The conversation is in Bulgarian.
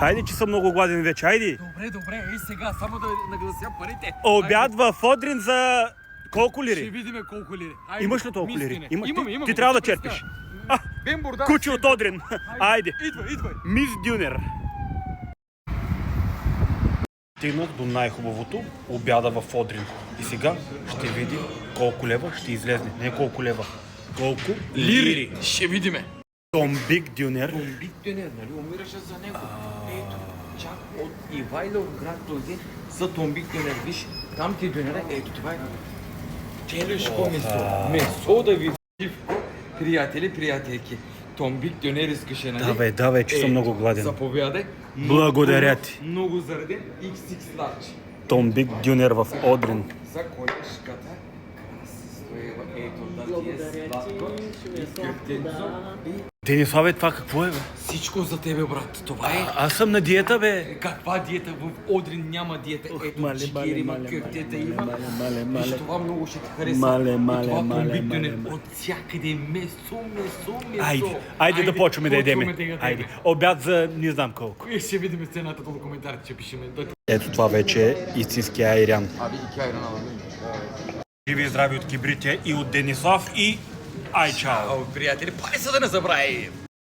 Хайде, че съм много гладен вече, хайде. Добре, ей сега, само да наглася парите. Обяд в Одрин за колко Ще лири? видиме колко лири. Имаш ли толкова лири? Имам. Ти трябва да черпиш. Бембур, да. Куче от Одрин. Айде. Идвай. Мис Дюнер. Стигнах до най-хубавото, обяда в Одрин. И сега ще видим колко лева ще излезне. Не колко лева, колко лири. Ще видиме. Томбик Дюнер. Томбик Дюнер, нали умираше за него? Ето, чак от Ивайлов град дойде за Томбик Дюнер. Виж, там ти е дюнера, ето това е телешко месо. Месо да ви живко, приятелки. Томбик Дюнер искаше, нали? Давай, че съм много гладен. Заповядай. Благодаря ти. Много зареден, XX large. Томбик Дюнер в Одрин. За колешката, красива, ето да ти е сладко и кюфтенцо и Дениславе, това какво е, бе? всичко за тебе, брат. Това е. Аз съм на диета, бе. Каква диета? В Одрин няма диета. Ето чикери има, кюфтета има. Виж, това много ще ти хареса. И това Томбик Дюнер. От всякъде месо. Айде да почваме да ядеме. Айде. Обяд за не знам колко. И ще видим сцената до коментарите, че пишеме. Ето това вече е истински айран. Види кайрана. Живи и здрави от Кибрития и от Денислав и Айчао. Приятели, пали са да не забрави.